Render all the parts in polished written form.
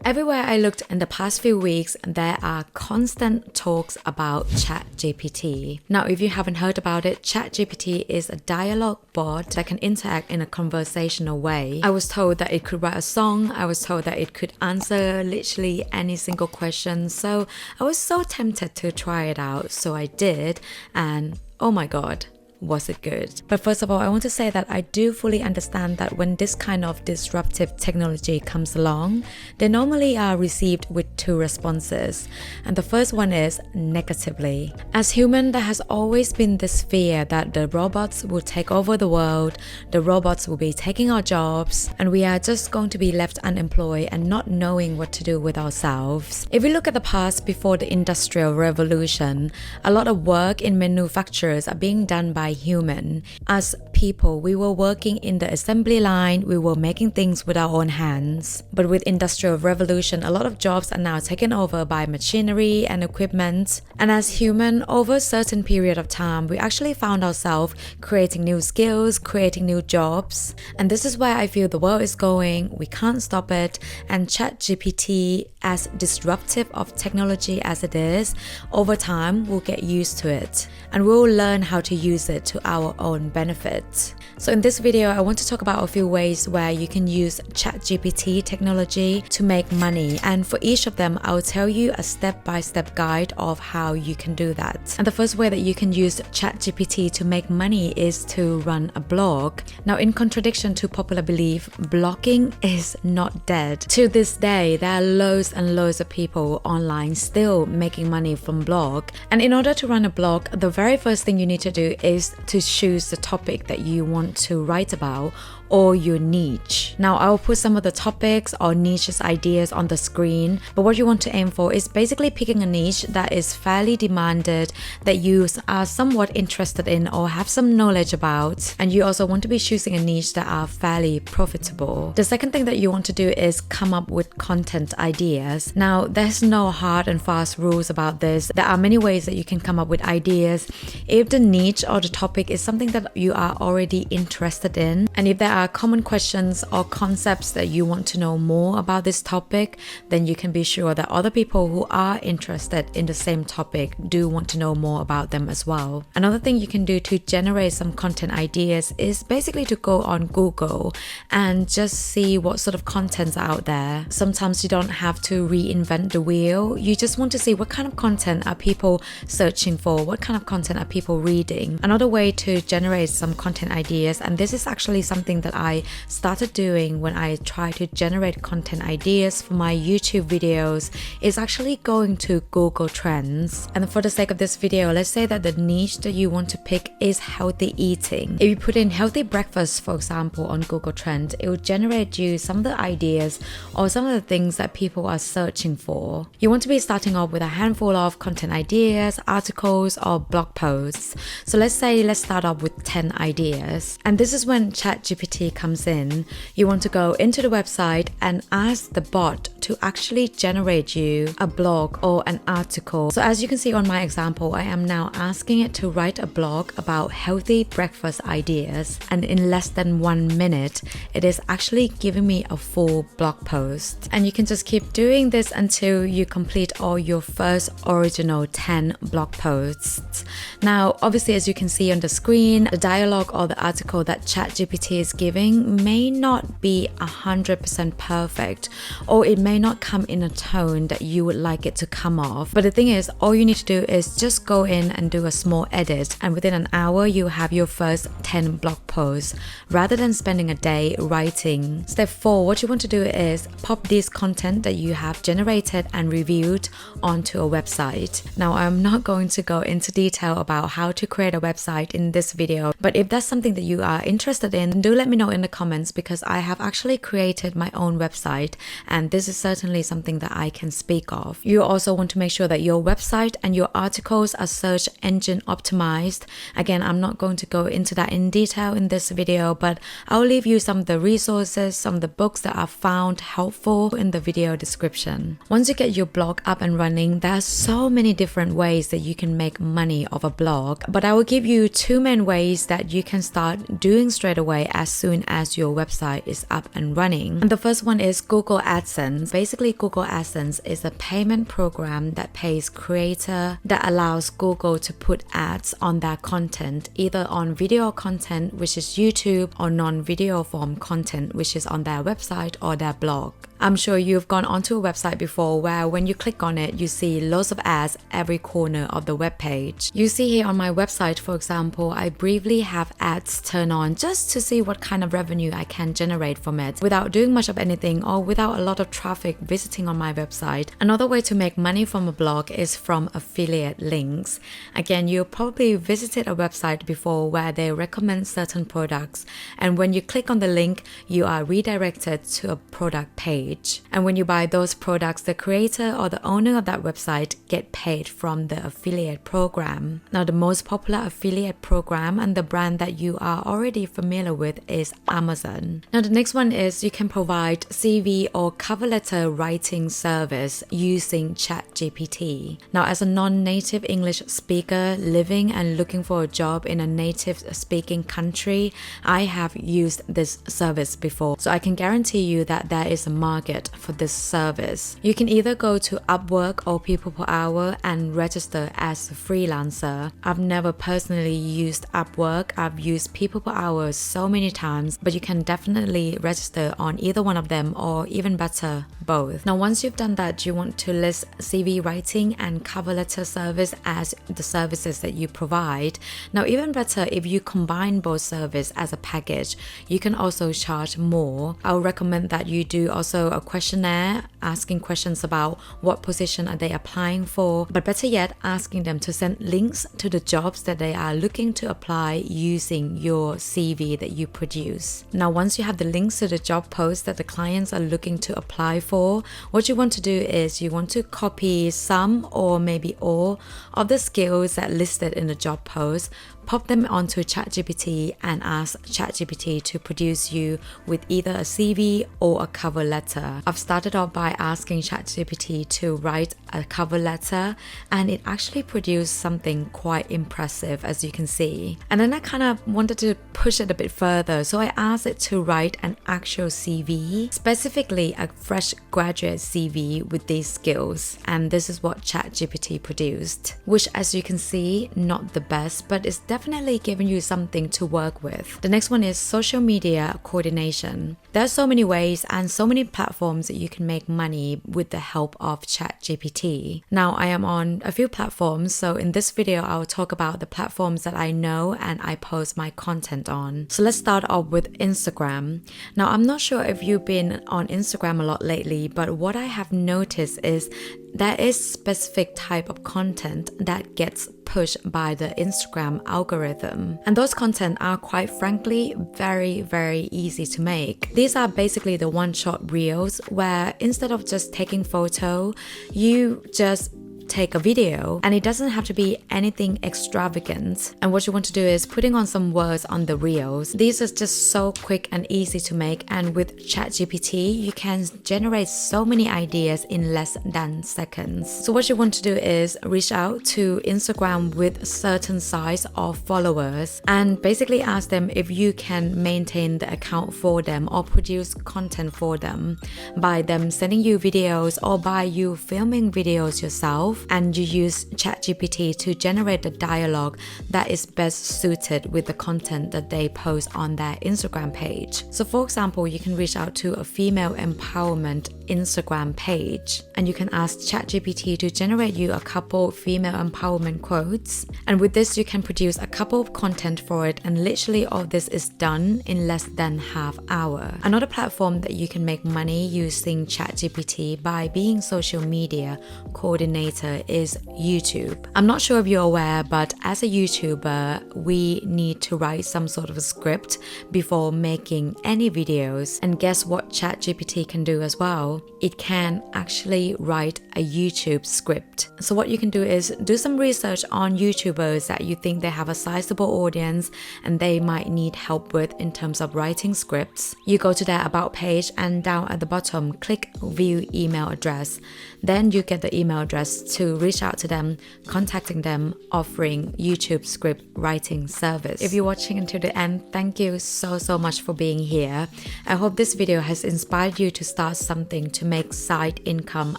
Everywhere I looked in the past few weeks, there are constant talks about ChatGPT. Now, if you haven't heard about it, ChatGPT is a dialogue bot that can interact in a conversational way. I was told that it could write a song. I was told that it could answer literally any single question. So I was so tempted to try it out. So I did, and oh my God, was it good? But first of all, I want to say that I do fully understand that when this kind of disruptive technology comes along, they normally are received with two responses. And the first one is negatively. As human, there has always been this fear that the robots will take over the world, the robots will be taking our jobs, and we are just going to be left unemployed and not knowing what to do with ourselves. If we look at the past before the Industrial Revolution, a lot of work in manufacturers are being done by human. As people, we were working in the assembly line, we were making things with our own hands. But with Industrial Revolution, a lot of jobs are now taken over by machinery and equipment. And as human, over a certain period of time, we actually found ourselves creating new skills, creating new jobs. And this is where I feel the world is going. We can't stop it. And ChatGPT, as disruptive of technology as it is, over time, we'll get used to it. And we'll learn how to use it to our own benefit. So in this video, I want to talk about a few ways where you can use ChatGPT technology to make money. And for each of them, I'll tell you a step-by-step guide of how you can do that. And the first way that you can use ChatGPT to make money is to run a blog. Now, in contradiction to popular belief, blogging is not dead. To this day, there are loads and loads of people online still making money from blog. And in order to run a blog, the very first thing you need to do is to choose the topic that you want to write about or your niche. Now, I'll put some of the topics or niches ideas on the screen, but what you want to aim for is basically picking a niche that is fairly demanded, that you are somewhat interested in or have some knowledge about, and you also want to be choosing a niche that are fairly profitable. The second thing that you want to do is come up with content ideas. Now, there's no hard and fast rules about this. There are many ways that you can come up with ideas. If the niche or the topic is something that you are already interested in, and if there are common questions or concepts that you want to know more about this topic, then you can be sure that other people who are interested in the same topic do want to know more about them as well. Another thing you can do to generate some content ideas is basically to go on Google and just see what sort of contents are out there. Sometimes you don't have to reinvent the wheel. You just want to see what kind of content are people searching for, what kind of content are people reading. Another way to generate some content ideas, and this is actually something that I started doing when I try to generate content ideas for my YouTube videos, is actually going to Google Trends. And for the sake of this video, let's say that the niche that you want to pick is healthy eating. If you put in healthy breakfast, for example, on Google Trends, it will generate you some of the ideas or some of the things that people are searching for. You want to be starting off with a handful of content ideas, articles, or blog posts. So let's start off with 10 ideas. And this is when ChatGPT comes in. You want to go into the website and ask the bot to actually generate you a blog or an article. So as you can see on my example, I am now asking it to write a blog about healthy breakfast ideas, and in less than 1 minute, it is actually giving me a full blog post. And you can just keep doing this until you complete all your first original 10 blog posts. Now, obviously, as you can see on the screen, the dialogue or the article that ChatGPT is giving may not be 100% perfect, or it may not come in a tone that you would like it to come off. But the thing is, all you need to do is just go in and do a small edit, and within an hour you have your first 10 blog posts rather than spending a day writing. Step 4, what you want to do is pop this content that you have generated and reviewed onto a website. Now, I'm not going to go into detail about how to create a website in this video, but if that's something that you are interested in, do let me know in the comments, because I have actually created my own website, and this is certainly something that I can speak of. You also want to make sure that your website and your articles are search engine optimized. Again, I'm not going to go into that in detail in this video, but I'll leave you some of the resources, some of the books that are found helpful in the video description. Once you get your blog up and running, there are so many different ways that you can make money off a blog, but I will give you 2 main ways that you can start doing straight away as soon as your website is up and running. And the first one is Google AdSense. AdSense. Basically, Google AdSense is a payment program that pays creator that allows Google to put ads on their content, either on video content, which is YouTube, or non-video form content, which is on their website or their blog. I'm sure you've gone onto a website before where when you click on it, you see loads of ads every corner of the web page. You see here on my website, for example, I briefly have ads turned on just to see what kind of revenue I can generate from it without doing much of anything or without a lot of traffic visiting on my website. Another way to make money from a blog is from affiliate links. Again, you probably visited a website before where they recommend certain products, and when you click on the link, you are redirected to a product page. And when you buy those products, the creator or the owner of that website get paid from the affiliate program. Now, the most popular affiliate program and the brand that you are already familiar with is Amazon. Now, the next one is you can provide CV or cover letter writing service using ChatGPT. Now, as a non-native English speaker living and looking for a job in a native speaking country, I have used this service before. So I can guarantee you that there is a market for this service. You can either go to Upwork or People Per Hour and register as a freelancer. I've never personally used Upwork. I've used People Per Hour so many times, but you can definitely register on either one of them, or even better, both. Now, once you've done that, you want to list CV writing and cover letter service as the services that you provide. Now, even better, if you combine both services as a package, you can also charge more. I would recommend that you do also a questionnaire asking questions about what position are they applying for, but better yet, asking them to send links to the jobs that they are looking to apply using your CV that you produce. Now, once you have the links to the job posts that the clients are looking to apply for, what you want to do is you want to copy some or maybe all of the skills that listed in the job post, pop them onto ChatGPT and ask ChatGPT to produce you with either a CV or a cover letter. I've started off by asking ChatGPT to write a cover letter, and it actually produced something quite impressive, as you can see. And then I kind of wanted to push it a bit further, so I asked it to write an actual CV, specifically a fresh graduate CV with these skills. And this is what ChatGPT produced, which, as you can see, not the best, but it's definitely giving you something to work with. The next one is social media coordination. There are so many ways and so many platforms that you can make money with the help of ChatGPT. Now, I am on a few platforms, so in this video, I will talk about the platforms that I know and I post my content on. So let's start off with Instagram. Now, I'm not sure if you've been on Instagram a lot lately, but what I have noticed is there is specific type of content that gets pushed by the Instagram algorithm. And those content are, quite frankly, very, very easy to make. These are basically the one-shot reels where instead of just taking photo, you just take a video, and it doesn't have to be anything extravagant. And what you want to do is putting on some words on the reels. These are just so quick and easy to make, and with ChatGPT you can generate so many ideas in less than seconds. So what you want to do is reach out to Instagram with a certain size of followers and basically ask them if you can maintain the account for them or produce content for them by them sending you videos or by you filming videos yourself, and you use ChatGPT to generate the dialogue that is best suited with the content that they post on their Instagram page. So for example, you can reach out to a female empowerment Instagram page and you can ask ChatGPT to generate you a couple female empowerment quotes, and with this you can produce a couple of content for it, and literally all this is done in less than half hour. Another platform that you can make money using ChatGPT by being social media coordinator is YouTube. I'm not sure if you're aware, but as a YouTuber, we need to write some sort of a script before making any videos. And guess what ChatGPT can do as well? It can actually write a YouTube script. So what you can do is do some research on YouTubers that you think they have a sizable audience and they might need help with in terms of writing scripts. You go to their about page and down at the bottom, click view email address. Then you get the email address to reach out to them, contacting them, offering YouTube script writing service. If you're watching until the end, thank you so much for being here. I hope this video has inspired you to start something to make side income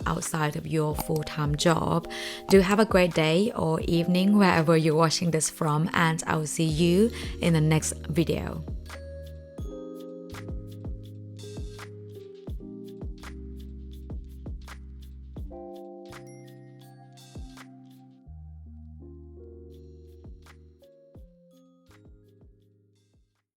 outside of your full-time job. Do have a great day or evening wherever you're watching this from, and I will see you in the next video.